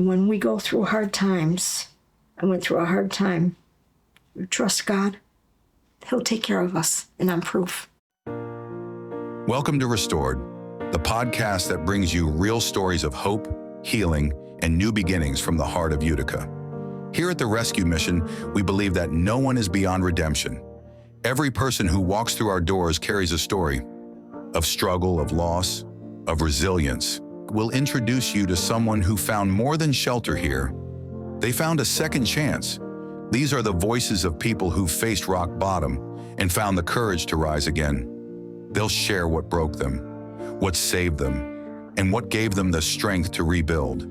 When we go through hard times, I went through a hard time, trust God. He'll take care of us, and I'm proof. Welcome to Restored, the podcast that brings you real stories of hope, healing, and new beginnings from the heart of Utica. Here at the Rescue Mission, we believe that no one is beyond redemption. Every person who walks through our doors carries a story of struggle, of loss, of resilience. We'll introduce you to someone who found more than shelter here. They found a second chance. These are the voices of people who faced rock bottom and found the courage to rise again. They'll share what broke them, what saved them, and what gave them the strength to rebuild.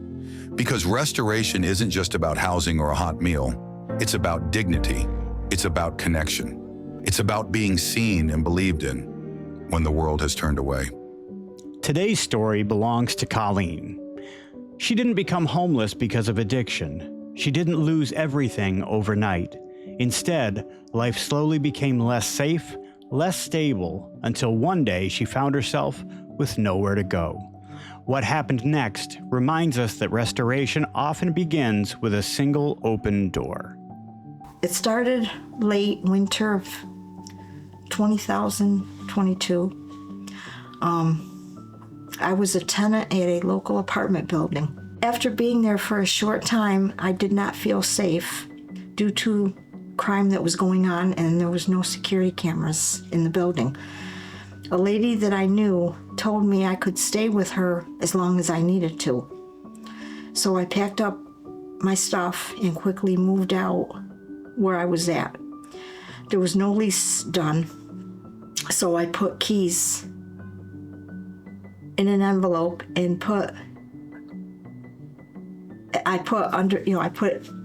Because restoration isn't just about housing or a hot meal. It's about dignity. It's about connection. It's about being seen and believed in when the world has turned away. Today's story belongs to Colleen. She didn't become homeless because of addiction. She didn't lose everything overnight. Instead, life slowly became less safe, less stable, until one day she found herself with nowhere to go. What happened next reminds us that restoration often begins with a single open door. It started late winter of 2022. I was a tenant at a local apartment building. After being there for a short time, I did not feel safe due to crime that was going on, and there was no security cameras in the building. A lady that I knew told me I could stay with her as long as I needed to. So I packed up my stuff and quickly moved out where I was at. There was no lease done, so I put keys in an envelope and I put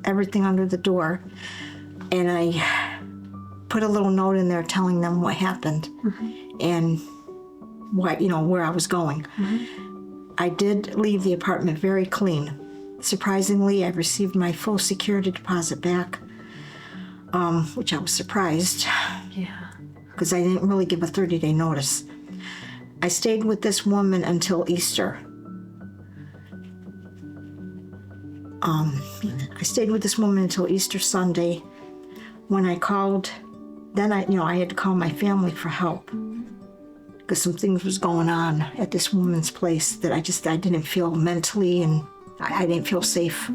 everything under the door, and I put a little note in there telling them what happened and where I was going. I did leave the apartment very clean. Surprisingly, I received my full security deposit back, which I was surprised. Yeah. Because I didn't really give a 30-day notice. I stayed with this woman until Easter. I stayed with this woman until Easter Sunday. When I called, then I had to call my family for help because some things was going on at this woman's place that I didn't feel mentally, and I didn't feel safe,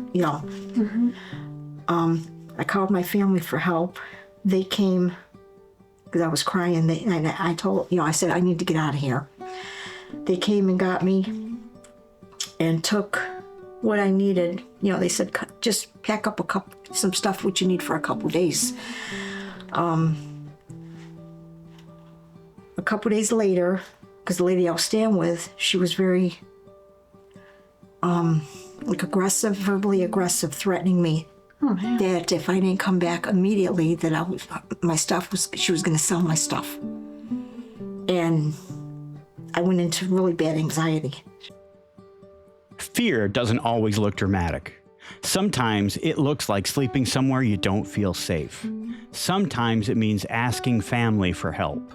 I called my family for help. They came because I was crying. I said, I need to get out of here. They came and got me and took what I needed. They said, just pack up some stuff which you need for a couple days. A couple days later, because the lady I was staying with, she was very aggressive, verbally aggressive, threatening me. That if I didn't come back immediately, that she was going to sell my stuff. And I went into really bad anxiety. Fear doesn't always look dramatic. Sometimes it looks like sleeping somewhere you don't feel safe. Sometimes it means asking family for help.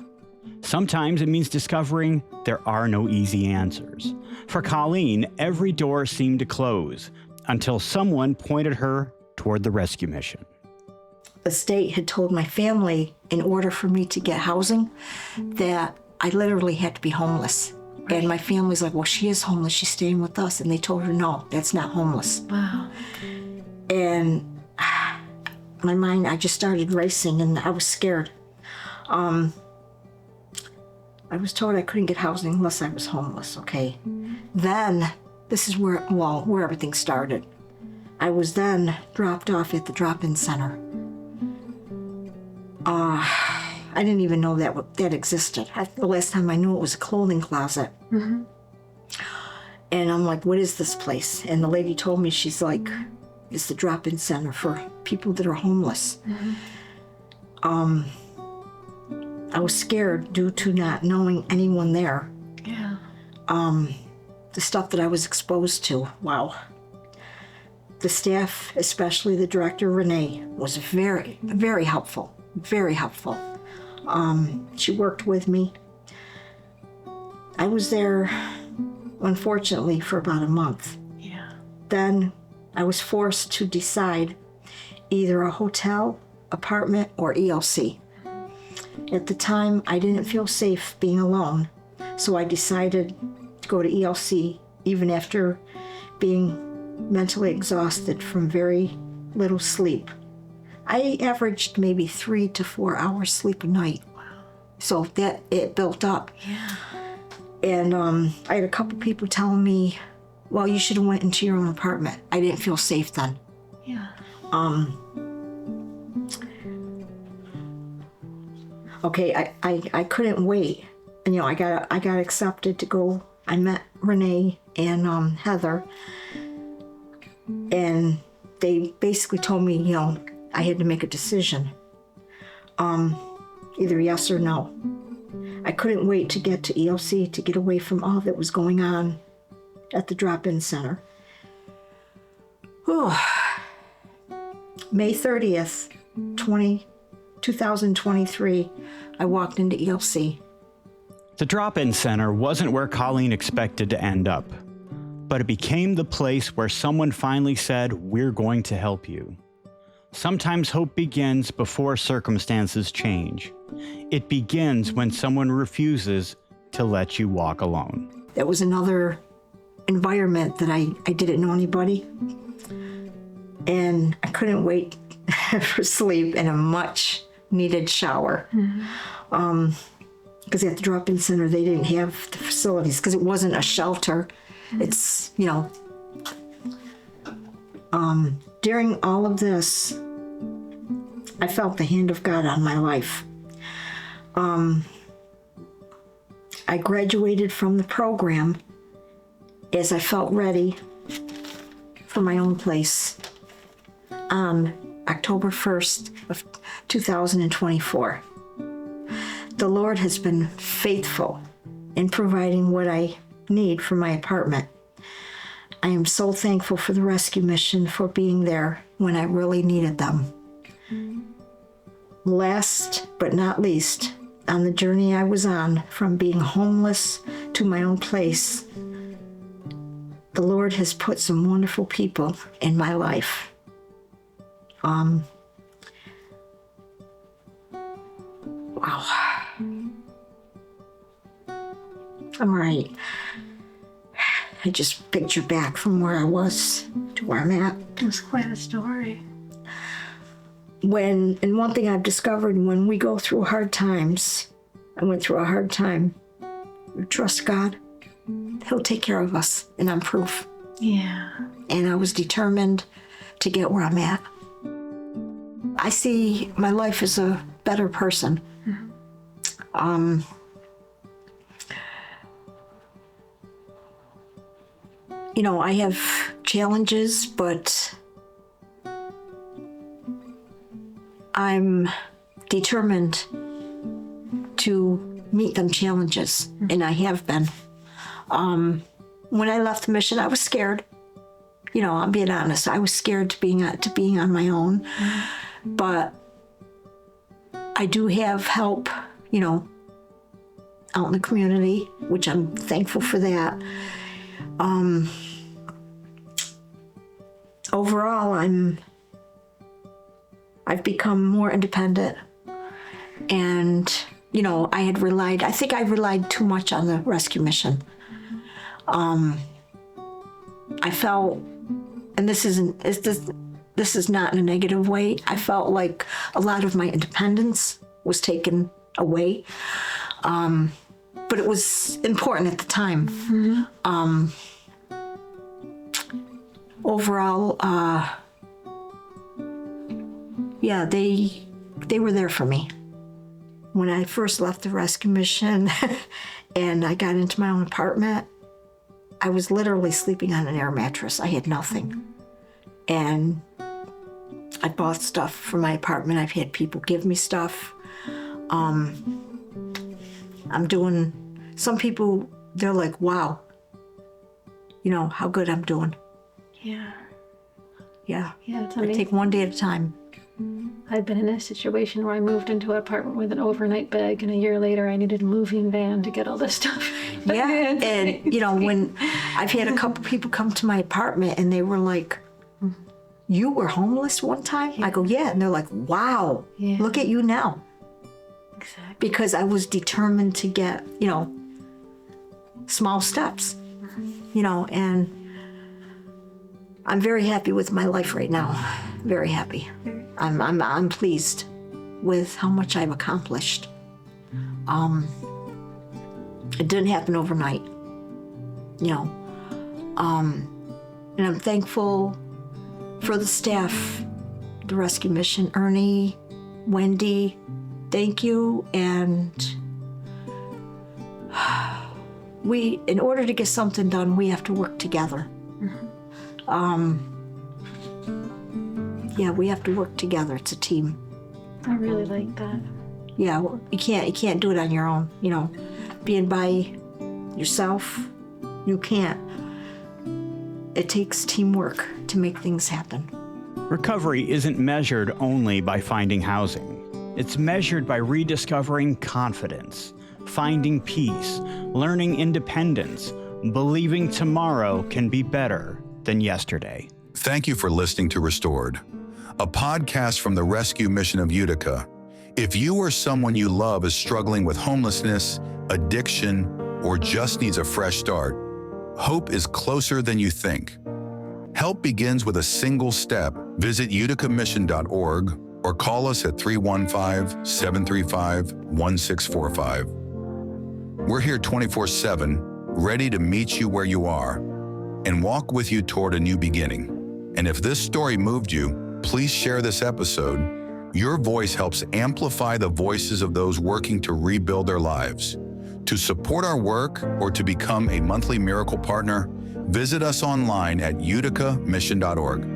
Sometimes it means discovering there are no easy answers. For Colleen, every door seemed to close until someone pointed her toward the rescue mission. The state had told my family, in order for me to get housing, that I literally had to be homeless. Right. And my family's like, well, she is homeless. She's staying with us. And they told her, no, that's not homeless. Wow. And my mind, I just started racing, and I was scared. I was told I couldn't get housing unless I was homeless, okay? Then, this is where everything started. I was then dropped off at the drop-in center. I didn't even know that existed. The last time I knew it was a clothing closet. And I'm like, what is this place? And the lady told me, she's like, it's the drop-in center for people that are homeless. I was scared due to not knowing anyone there. Yeah. The stuff that I was exposed to, wow. The staff, especially the director, Renee, was very, very helpful, very helpful. She worked with me. I was there, unfortunately, for about a month. Yeah. Then I was forced to decide either a hotel, apartment, or ELC. At the time, I didn't feel safe being alone, so I decided to go to ELC even after being mentally exhausted from very little sleep. I averaged maybe 3 to 4 hours sleep a night. So that it built up. Yeah. And I had a couple people telling me, well, you should have went into your own apartment. I didn't feel safe then. Yeah. Okay, I couldn't wait. And, I got accepted to go. I met Renee and Heather. And they basically told me, I had to make a decision. Either yes or no. I couldn't wait to get to ELC to get away from all that was going on at the drop-in center. Whew. May 30th, 2023, I walked into ELC. The drop-in center wasn't where Colleen expected to end up, but it became the place where someone finally said, "We're going to help you." Sometimes hope begins before circumstances change. It begins when someone refuses to let you walk alone. That was another environment that I didn't know anybody. And I couldn't wait for sleep and a much needed shower. Because at the drop-in center, they didn't have the facilities because it wasn't a shelter. It's, during all of this, I felt the hand of God on my life. I graduated from the program as I felt ready for my own place on October 1st of 2024. The Lord has been faithful in providing what I need for my apartment. I am so thankful for the rescue mission for being there when I really needed them. Last but not least, on the journey I was on from being homeless to my own place, the Lord has put some wonderful people in my life. Wow. All right. I just picture back from where I was to where I'm at. It was quite a story. And one thing I've discovered, when we go through hard times, I went through a hard time, trust God, He'll take care of us, and I'm proof. Yeah. And I was determined to get where I'm at. I see my life as a better person. I have challenges, but I'm determined to meet them challenges, and I have been. When I left the mission, I was scared. I'm being honest. I was scared to being on my own, but I do have help, out in the community, which I'm thankful for that. Overall, I've become more independent, and I think I relied too much on the rescue mission. I felt, and this is not in a negative way, I felt like a lot of my independence was taken away, but it was important at the time. Overall, they were there for me. When I first left the rescue mission and I got into my own apartment, I was literally sleeping on an air mattress. I had nothing. And I bought stuff for my apartment. I've had people give me stuff. Some people, they're like, wow, how good I'm doing. Yeah. Yeah. Yeah, it's I amazing. take one day at a time. I've been in a situation where I moved into an apartment with an overnight bag, and a year later I needed a moving van to get all this stuff. Yeah, and when I've had a couple people come to my apartment and they were like, You were homeless one time? I go, yeah. And they're like, wow, Yeah. look at you now. Exactly. Because I was determined to get, small steps, and I'm very happy with my life right now. Very happy. I'm pleased with how much I've accomplished. It didn't happen overnight, and I'm thankful for the staff, the Rescue Mission, Ernie, Wendy, thank you. And in order to get something done, we have to work together. We have to work together. It's a team. I really like that. Yeah, you can't do it on your own. Being by yourself, you can't. It takes teamwork to make things happen. Recovery isn't measured only by finding housing. It's measured by rediscovering confidence, finding peace, learning independence, believing tomorrow can be better than yesterday. Thank you for listening to Restored, a podcast from the Rescue Mission of Utica. If you or someone you love is struggling with homelessness, addiction, or just needs a fresh start, hope is closer than you think. Help begins with a single step. Visit uticamission.org or call us at 315-735-1645. We're here 24/7, ready to meet you where you are and walk with you toward a new beginning. And if this story moved you, please share this episode. Your voice helps amplify the voices of those working to rebuild their lives. To support our work or to become a monthly miracle partner, visit us online at uticamission.org.